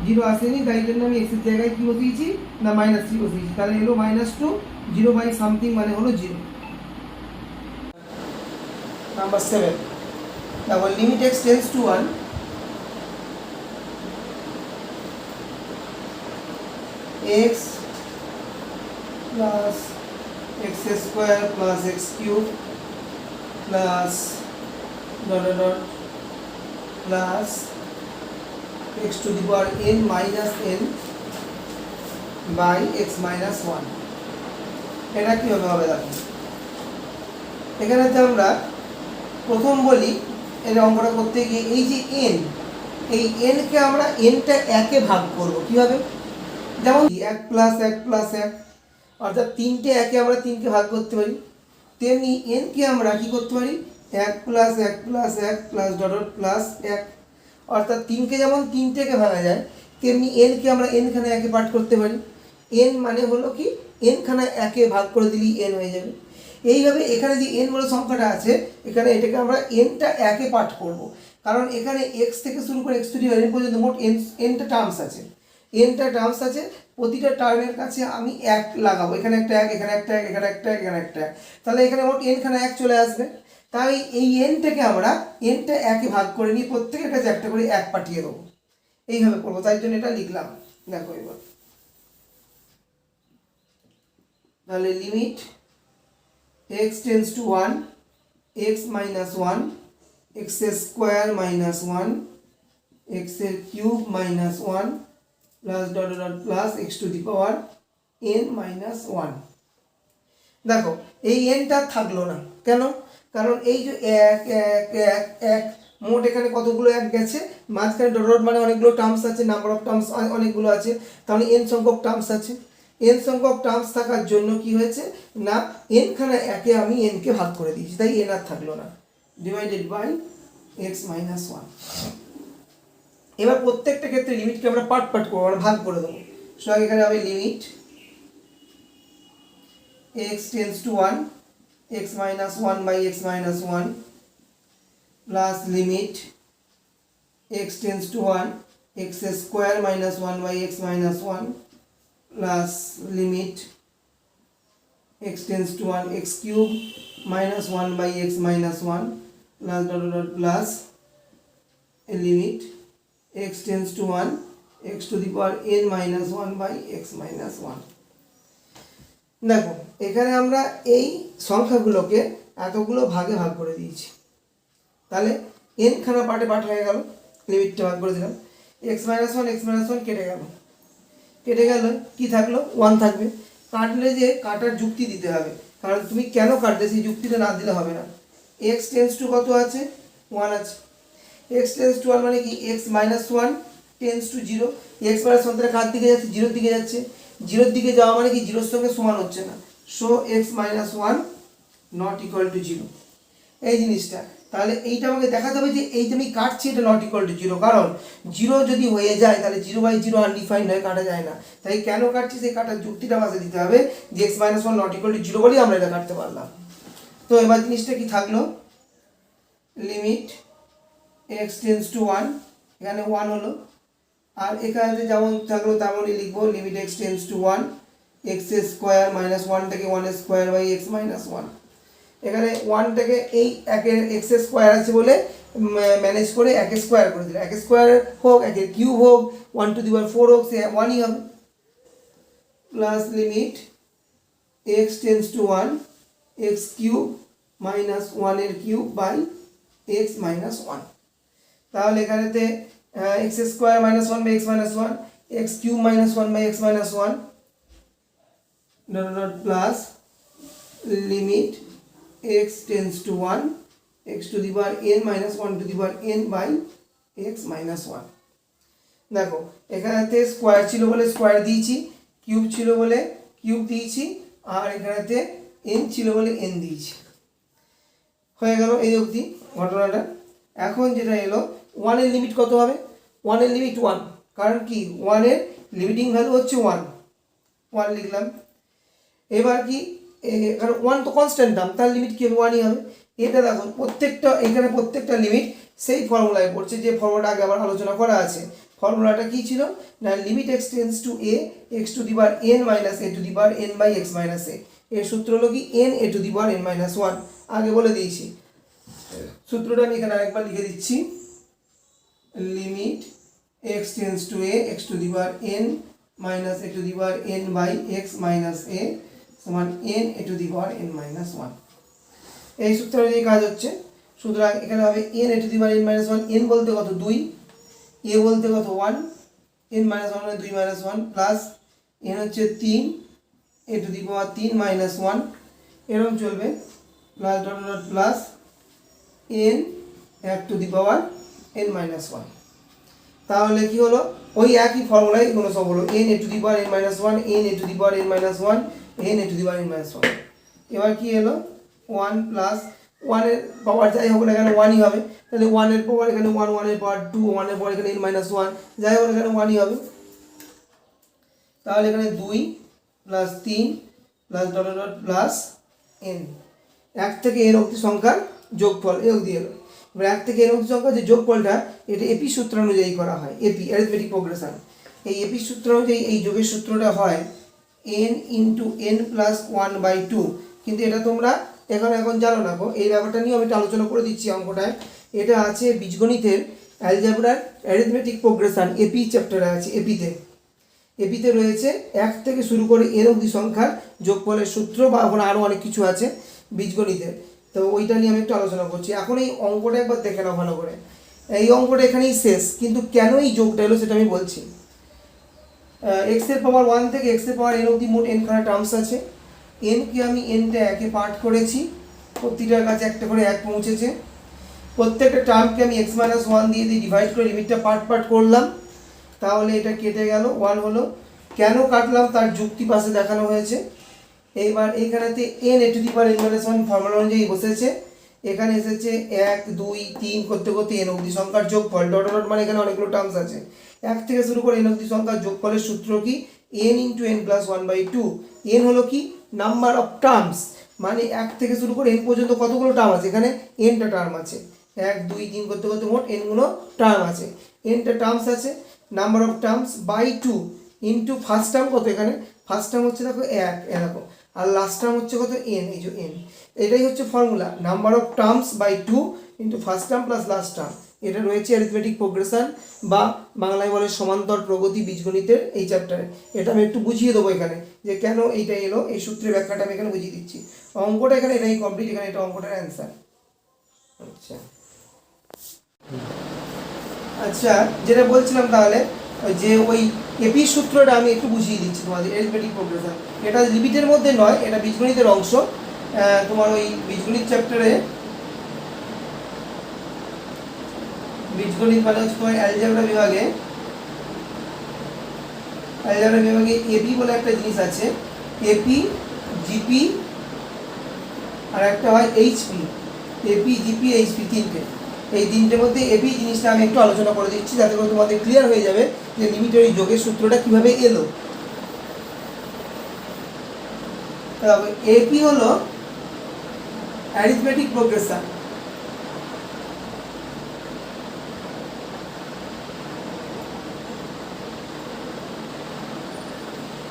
0 আসেনি, তাই জন্য আমি x এর জায়গায় কি বসিয়েছি না -3 বসিয়েছি, তাহলে এলো -2, 0 বাই সামথিং মানে হলো 0। নাম্বার 7, দেখো limit x tends to 1, x plus x square plus x cube plus plus x to the power n minus n by x minus 1। এটা কীভাবে হবে দেখো, এখানে যে আমরা প্রথম বলি এই অঙ্কটা করতে গিয়ে, এই যে n, এই nকে আমরা nটা একে ভাগ করব কীভাবে, যেমন 1 প্লাস 1 প্লাস 1, অর্থাৎ 3টে একে আমরা 3কে ভাগ করতে পারি, তেমনি nকে আমরা কি করতে পারি, 1 প্লাস 1 প্লাস 1 প্লাস প্লাস 1, অর্থাৎ 3কে যেমন 3টেকে ভাঙা যায়, তেমনি nকে আমরা nখানে একে পাঠ করতে পারি। n মানে হলো কি, nখানে একে ভাগ করে দিলেই n হয়ে যাবে। এইভাবে এখানে যে n বলে সংখ্যাটা আছে, এখানে এটাকে আমরা nটা একে পাঠ করব, কারণ এখানে x থেকে শুরু করে x to the power n পর্যন্ত মোট nটা টার্মস আছে, nটা টার্মস আছে। প্রতিটা টার্মের কাছে আমি 1 লাগাবো, এখানে একটা 1, এখানে একটা 1, এখানে একটা 1, এখানে একটা 1, তাহলে এখানে মোট nখানে 1 চলে আসবে। তাই এই nটাকে আমরা nটা একে ভাগ করে নিয়ে প্রত্যেকের কাছে একটা করে 1 পাঠিয়ে দেবো, এইভাবে করবো, তাই জন্য এটা লিখলাম। দেখো এবার তাহলে limit x tends to 1, x minus 1, x square minus 1, x এর cube minus 1 plus plus x to the power n minus 1। দেখো এই nটা থাকলো না, কেন, কারণ এই যে 1 1 1 1 মোট এখানে কতগুলো 1 গেছে, মাঝখানে ডট মানে অনেকগুলো টার্মস আছে, নাম্বার অফ টার্মস অনেকগুলো আছে, তাহলে n সংখ্যক টার্মস আছে। n সংখ্যক টার্মস থাকার জন্য কি হয়েছে না, n খানে একে আমি n কে ভাগ করে দিয়েছি, তাই n আর থাকলো না, ডিভাইডেড বাই x মাইনাস 1। এবার প্রত্যেকটা ক্ষেত্রে লিমিটকে আমরা পার্ট করবো, আমরা ভাগ করে দেবো। সুতরাং এখানে হবে limit x tends to 1, x minus 1 by x minus 1 plus limit x tends to 1, x square minus 1 by x minus 1 plus limit x tends to 1 x cube minus 1 by x minus 1 plus dot dot plus limit x tends to 1 x to the power n minus 1 by x minus 1। দেখো এখানে আমরা এই সংখ্যাগুলোকে এতগুলো ভাগে ভাগ করে দিয়েছি, তাহলে n খানা পার্টে পার্ট হয়ে গেল, লিমিটটা ভাগ করে দিলাম, x মাইনাস 1 কেটে গেল, কি থাকলো 1 থাকবে। কাটলে যে কাটার যুক্তি দিতে হবে, কারণ তুমি কেন কাটলে সেই যুক্তিটা না দিলে হবে না। x টেন্স টু কত আছে 1 আছে, x টেন্স টু 1 মানে কি x minus 1 tends to 0, x minus 1 তাহলে কার দিকে যাচ্ছে 0 দিকে যাচ্ছে, 0 দিকে যাওয়া মানে কি 0 এর সঙ্গে সমান হচ্ছে না, so x minus 1 not equal to 0 এই জিনিসটা। তাহলে এইটা আমাকে দেখাতে হবে যে এই যে আমি কাটছি এটা নট ইকুয়াল টু 0, কারণ 0 যদি হয়ে যায় তাহলে 0/0 আনডিফাইন্ড হয়, কাটা যায় না। তাই কেন কাটছি সেই কাটার যুক্তিটা আমাকে দিতে হবে যে x minus 1 not equal to 0 বলেই আমরা এটা কাটতে পারলাম। তো এবার জিনিসটা কি থাকলো, লিমিট x টেন্স টু 1, এখানে 1 হলো, আর এখানে যেমন থাকলো তেমনই লিখবো, limit x tends to 1 x square minus 1 থেকে 1 স্কোয়ার বাই x মাইনাস 1। এখানে 1 থেকে এই একের x স্কোয়ার আছে বলে ম্যানেজ করে 1 স্কোয়ার করে দিলাম, 1 স্কোয়ার হোক 1 কিউব হোক 1 টু দি পাওয়ার 4 হোক সে 1ই হবে, plus limit x tends to 1 x cube minus 1 এর কিউব বাই x মাইনাস 1। তাহলে এখানেতে x square minus 1 by x minus 1, x cube minus 1 by x minus 1 dot dot plus limit x tends to 1 x to the power n minus 1 to the power n by x minus 1। দেখো এখানেতে square ছিল বলে square দিয়েছি, cube ছিল বলে cube দিয়েছি, আর এখানেতে n ছিল বলে n দিয়েছি, হয়ে গেল এই অবধি ঘটনাটা। এখন যেটা এলো 1 এর লিমিট কত হবে, 1 এর লিমিট 1, কারণ কি 1 এর লিমিটিং ভ্যালু হচ্ছে 1 লিখলাম। এবার কি কারণ 1 তো কনস্ট্যান্ট দাম, তার লিমিট কি হবে 1ই হবে। এটা দেখো এখানে প্রত্যেকটা লিমিট সেই ফর্মুলায় পড়ছে যে ফর্মুলাটা আগে আবার আলোচনা করা আছে। ফর্মুলাটা কি ছিল না, limit x tends to a x to the power n minus a to the power n by x minus a, এর সূত্র হলো কি n a to the power n minus 1, আগে বলে দিয়েছি। সূত্রটা আমি এখানে আরেকবার লিখে দিচ্ছি, limit x tends to a x to the power n minus a to the power n by x minus a সমান n a to the power n minus 1। এই সূত্র অনুযায়ী কাজ হচ্ছে, সুতরাং এখানে হবে n a to the power n minus 1, n বলতে কত 2, a বলতে কত 1, n মাইনাস 1 মানে 2 মাইনাস 1 প্লাস n হচ্ছে 3 a to the power 3 minus 1, এরকম চলবে, plus dot dot plus n 1 to the power n minus 1। তাহলে কি হলো ওই একই ফর্মুলায় এগুলো সব হলো n a to the power n minus 1, n a to the power n minus 1, n a to the power n minus 1। এবার কি এলো 1 প্লাস 1 এর পাওয়ার যাই হোক না এখানে 1ই হবে, তাহলে 1 এর পাওয়ার এখানে 1, 1 এর পাওয়ার 2, 1 এর পাওয়ার এখানে n মাইনাস 1 যাই হোক এখানে 1ই হবে। তাহলে এখানে 2 plus 3 plus dot dot plus n, 1 থেকে n অবধি সংখ্যার যোগফল এই অবধি এলো। এবার 1 থেকে n অবধি সংখ্যার যে যোগফলটা এটা এপি সূত্র অনুযায়ী করা হয়, এপি অ্যারিথমেটিক প্রোগ্রেশন। এই এপি সূত্র অনুযায়ী এই যোগের সূত্রটা হয় n ইন্টু n প্লাস 1/2, কিন্তু এটা তোমরা এখন জানো না গো, এই ব্যাপারটা নিয়ে আমি একটু আলোচনা করে দিচ্ছি অঙ্কটায়। এটা আছে বীজগণিতের অ্যালজেব্রার অ্যারিথমেটিক প্রোগ্রেশন এপি চ্যাপ্টারে আছে, এপিতে রয়েছে 1 থেকে শুরু করে n অবধি সংখ্যার যোগফলের সূত্র, বা ওখানে আরও অনেক কিছু আছে বীজগণিতের, তো ওইটা নিয়ে আমি একটু আলোচনা করছি। এখন এই অঙ্কটা একবার দেখে নাও ভালো করে, এই অঙ্কটা এখানেই শেষ, কিন্তু কেন এই যোগটা এলো সেটা আমি বলছি। x এর পাওয়ার 1 থেকে x এর পাওয়ার n অবধি মোট n খানা টার্মস আছে, n কে আমি nটা একে পার্ট করেছি, প্রতিটার কাছে একটা করে 1 পৌঁছেছে, প্রত্যেকটা টার্মকে আমি x মাইনাস 1 দিয়ে ডিভাইড করে লিমিটটা পার্ট করলাম, তাহলে এটা কেটে গেল 1 হলো। কেন কাটলাম তার যুক্তি পাশে দেখানো হয়েছে। এইবার এইখানেতে n a to the power n minus 1 formula অনুযায়ী বসেছে, এখানে এসেছে 1 2 3 করতে করতে n অবধি সংখ্যার যোগফল, ডট ডট মানে এখানে অনেকগুলো টার্মস আছে, 1 থেকে শুরু করে n অবধি সংখ্যার যোগফলের সূত্র কি n into n plus 1/2। n হলো কি নাম্বার অফ টার্মস, মানে 1 থেকে শুরু করে n পর্যন্ত কতগুলো টার্ম আছে, এখানে nটা টার্ম আছে, 1 2 3 করতে করতে মোট n গুলো টার্ম আছে, nটা টার্মস আছে, number of terms by 2 into first term কত, এখানে ফার্স্ট টার্ম হচ্ছে দেখো 1, দেখো আর লাস্ট টার্ম হচ্ছে কত এন, এই যে এন। এটাই হচ্ছে formula, number of terms by 2 into first term plus last term. এটা রয়েছে অ্যারিথমেটিক প্রোগ্রেশন বা বাংলায় বলে সমান্তর প্রগতি বীজগণিতের এই চ্যাপ্টারে। এটা আমি একটু বুঝিয়ে দেবো এখানে যে কেন এইটা এলো, এই সূত্রের ব্যাখ্যাটা আমি এখানে বুঝিয়ে দিচ্ছি। অঙ্কটা এখানে এটাই কমপ্লিট, এখানে এটা অঙ্কটার অ্যান্সার। আচ্ছা আচ্ছা, যেটা বলছিলাম তাহলে যে ওই এপি সূত্রটা আমি একটু বুঝিয়ে দিচ্ছি তোমাদের, অ্যারিথমেটিক প্রোগ্রেশন। এটা লিমিটের মধ্যে নয়, এটা বীজগণিতের অংশ। তোমার ওই বীজগণিত চ্যাপ্টারে, বীজগণিত মানে হচ্ছে তোমার অ্যালজেব্রা বিভাগে, অ্যালজেব্রা বিভাগে এপি বলে একটা জিনিস আছে, এপি, জিপি আর একটা হয় এইচপি। এপি, জিপি, এইচপি তিনটে। এই তিনটের মধ্যে এপি জিনিসটা আমি একটু আলোচনা করে দিচ্ছি যাতে করে তোমাদের ক্লিয়ার হয়ে যাবে যে লিমিটের এই যোগের সূত্রটা কিভাবে এলো। এপি হলো arithmetic progression.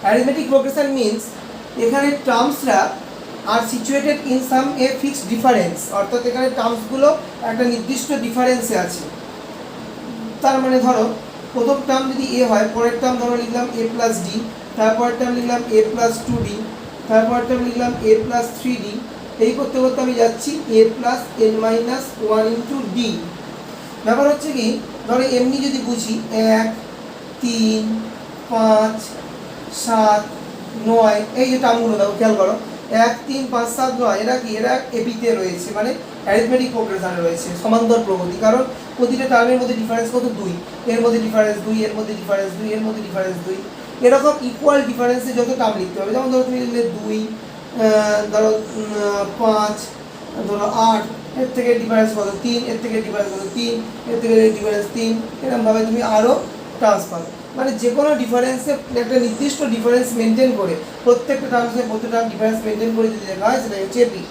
Arithmetic progression means এখানে টার্মসরা আর situated in some a fixed difference, অর্থাৎ এখানে টার্মসগুলো একটা নির্দিষ্ট ডিফারেন্সে আছে। তার মানে ধরো প্রথম টার্ম যদি এ হয়, পরের টার্ম ধরো লিখলাম এ প্লাস ডি, তারপরের টার্ম লিখলাম এ প্লাস 2d, তারপরের টার্ম লিখলাম এ প্লাস 3d। এই করতে করতে আমি যাচ্ছি a plus n minus 1 into d. ব্যাপার হচ্ছে কি, ধরো এমনি যদি বুঝি 1, 3, 5, 7, 9, এই যে টার্মগুলো দেখো খেয়াল করো, 1, 3, 5, 7, 9, এরা কি, এরা এপিতে রয়েছে, মানে অ্যারিথমেটিক প্রোগ্রেশনে রয়েছে, সমান্তর প্রগতি। কারণ প্রতিটা টার্মের মধ্যে ডিফারেন্স কত 2, এর মধ্যে ডিফারেন্স 2, এর মধ্যে ডিফারেন্স 2, এর মধ্যে ডিফারেন্স 2। এরকম ইকুয়াল ডিফারেন্সে যত টার্ম লিখতে হবে, যেমন ধরো তুমি লিখলে 2, ধরো 5, ধরো 8, এর থেকে ডিফারেন্স কত 3, এর থেকে ডিফারেন্স কত 3, এর থেকে ডিফারেন্স 3, এরকমভাবে তুমি আরও টার্মস পাবে। মানে যে কোনো ডিফারেন্সে একটা নির্দিষ্ট ডিফারেন্স মেনটেন করে, প্রত্যেকটা টার্মসে প্রত্যেকটা ডিফারেন্স মেনটেন করে যদি লেখা হয় সেটাই হচ্ছে এপি।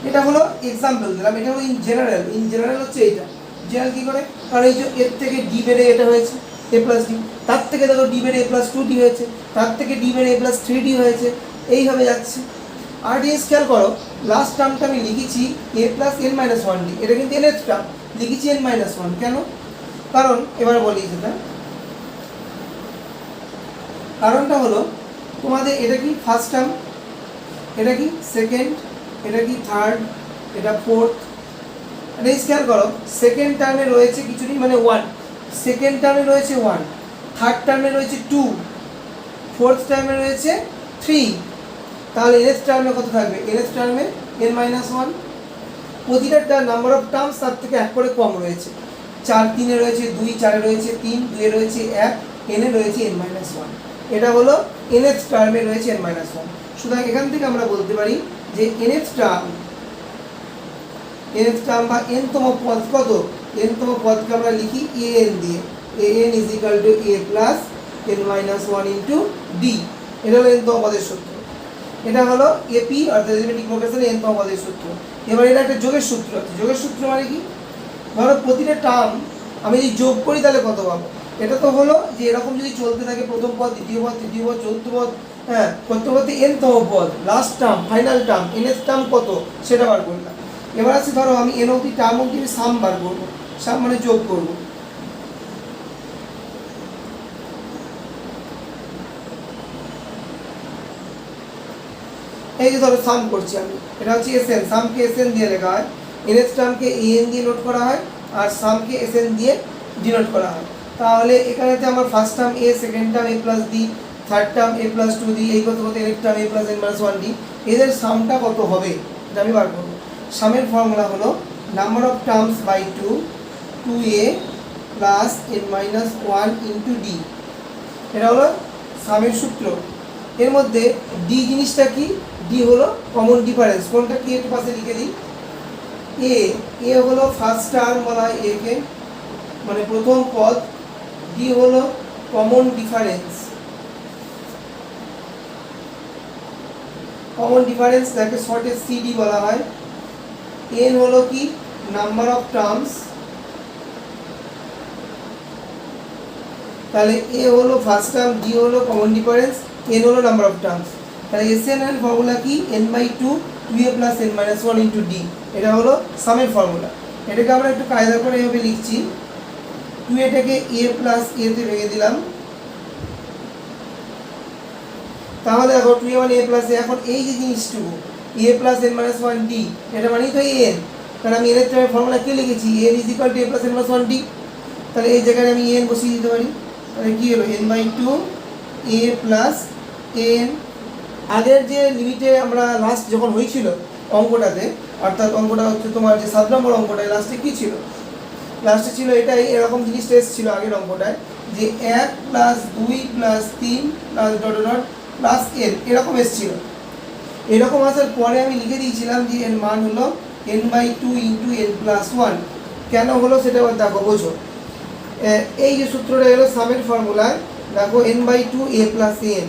এটা হলো এক্সাম্পল দিলাম, এটা হলো ইন জেনারেল। ইন জেনারেল হচ্ছে এইটা জেনারেল কী করে, কারণ এই যে এর থেকে ডি বেড়ে এটা হয়েছে এ প্লাস ডি, তার থেকে দেখো ডি বেড়ে এ প্লাস 2d হয়েছে, তার থেকে ডি বেড়ে এ প্লাস 3d হয়েছে, এইভাবে যাচ্ছে। আর জিনিস খেয়াল করো, লাস্ট টার্মটা আমি লিখেছি এ প্লাস এন মাইনাস 1d, এটা কিন্তু এন এর টার্ম, লিখেছি এন মাইনাস 1 কেন, কারণ এবার বলি সেটা, কারণটা হলো তোমাদের এটা কি ফার্স্ট টার্ম, এটা কি সেকেন্ড, এটা কি থার্ড, এটা ফোর্থ। এটা খেয়াল করো, সেকেন্ড টার্মে রয়েছে কিছুটি মানে 1, সেকেন্ড টার্মে রয়েছে 1, থার্ড টার্মে রয়েছে 2, ফোর্থ টার্মে রয়েছে 3। তাহলে এনএস টার্মে কত থাকবে, এনএস টার্মে এন মাইনাস 1। প্রতিটা নাম্বার অফ টার্মস তার থেকে এক করে কম রয়েছে। 4, 3-এ রয়েছে 2, 4-এ রয়েছে 3, 2-এ রয়েছে 1, এনে রয়েছে এন মাইনাস 1। এটা হলো এনএস টার্মে রয়েছে এন মাইনাস 1। সুতরাং এখান থেকে আমরা বলতে পারি যে এনএস টার্ম বা এনতম পদ কত, এনতম পদকে আমরা লিখি এ এন দিয়ে, A N is equal two A plus n minus 1 into d. এটা হলো এনতম পদের সূত্র। এটা হলো এপি অর্থাৎ অ্যারিথমেটিক প্রোগ্রেশনের এনতম পদের সূত্র। এবার এটা একটা যোগের সূত্র আছে। যোগের সূত্র মানে কি, ধরো প্রতিটা টার্ম আমি যদি যোগ করি তাহলে কত পাবো। এটা তো হলো যে এরকম যদি চলতে থাকে প্রথম পদ, দ্বিতীয় পদ, তৃতীয় পদ, চতুর্থ পদ, হ্যাঁ করতে করতে এনতম পদ, last term, final term, NS term কত সেটা বার করলাম। এবার আছে ধরো আমি এন অবধি টার্ম অবধি আমি সাম বার করবো, সাম মানে যোগ করবো। এই যে ধরো সাম করছি আমি, এটা হচ্ছে এসএন, সামকে এসএন দিয়ে লেখা হয়, এনএস টার্মকে এন দিয়ে নোট করা হয় আর সামকে এসএন দিয়ে ডিনোট করা হয়। তাহলে এখানেতে আমার first term a, second term a plus d, third term a plus 2d, এই কত কত এর term a plus n minus 1d, এদের সামটা কত হবে এটা আমি বার করবো। সামের ফর্মুলা হলো number of terms by 2, 2a plus n minus 1 into d. এটা হলো সামের সূত্র। এর মধ্যে ডি জিনিসটা কি, ডি হলো কমন ডিফারেন্স। কোনটা কি একটু পাশে লিখে দিই, এ হলো ফার্স্ট টার্ম বলা হয় এ কে, মানে প্রথম পদ। ডি হলো কমন ডিফারেন্স, কমন ডিফারেন্স যাকে শর্টে সিডি বলা হয়। এন হলো কি নাম্বার অফ টার্মস, তাহলে এ হলো ফার্স্ট টার্ম, ডি হলো কমন ডিফারেন্স, এন হলো নাম্বার অফ টার্মস। তাহলে এসএন এর ফর্মুলা কি n/2 2a plus n minus 1 into d, এটা হলো সামের ফর্মুলা। এটাকে আমরা একটু কায়দা করে এভাবে লিখছি, 2aটাকে a প্লাস a তে ভেঙে দিলাম, তাহলে দেখো 2a মানে a প্লাস a, এখন এই যে জিনিসটুকু a plus n minus 1 D, এটা মানেই তো n, কারণ আমি n এর টাইমে ফর্মুলা কি লিখেছি, n is equal two a plus n minus 1 D. তাহলে এই জায়গায় আমি n বসিয়ে দিতে পারি, তাহলে কি হলো n/2 a প্লাস n। আগের যে লিমিটে আমরা লাস্ট যখন হয়েছিল অঙ্কটাতে, অর্থাৎ অঙ্কটা হচ্ছে তোমার যে 7 নম্বর অঙ্কটায় লাস্টে কি ছিল, লাস্টে ছিল এটাই, এরকম জিনিসটা এসেছিল আগের অঙ্কটায় যে 1 plus 2 plus 3 plus dot dot plus n, এরকম এসেছিল। এরকম আসার পরে আমি লিখে দিয়েছিলাম যে এর মান হলো n/2 ইন্টু n প্লাস 1। কেন হলো সেটা আবার দেখো, বোঝো। এই যে সূত্রটা এলো সামের ফর্মুলায়, দেখো n/2 a প্লাস n,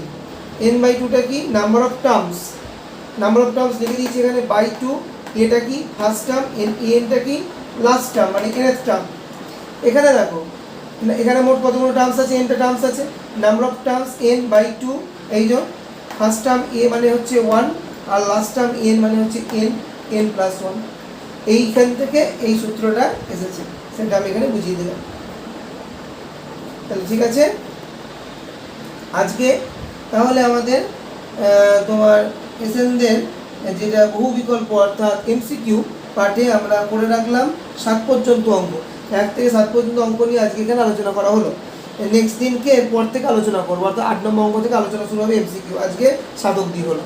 n/2টা কি number of terms, number of terms লিখে দিয়েছি এখানে বাই 2, এটা কি ফার্স্ট টার্ম, nটা কি লাস্ট টার্ম মানে nth টার্ম। এখানে দেখো এখানে মোট কতগুলো টার্মস আছে, nটা টার্মস আছে, নাম্বার অফ টার্মস n/2, এই যে ফার্স্ট টার্ম a মানে হচ্ছে 1 আর লাস্ট টার্ম n মানে হচ্ছে n প্লাস 1। এইখান থেকে এই সূত্রটা এসেছে, সেটা আমি এখানে বুঝিয়ে দিলাম। তাহলে ঠিক আছে, আজকে তাহলে আমাদের তোমার এসএনদের যেটা বহু বিকল্প অর্থাৎ এমসিকিউ পার্টে আমরা করে রাখলাম 7 পর্যন্ত অঙ্ক, 1 থেকে 7 পর্যন্ত অঙ্ক নিয়ে আজকে এখানে আলোচনা করা হলো। নেক্সট দিনকে এরপর থেকে আলোচনা করবো, অর্থাৎ 8 নম্বর অঙ্ক থেকে আলোচনা শুরু হবে এমসিকিউ, আজকে 7 অবধি হলো।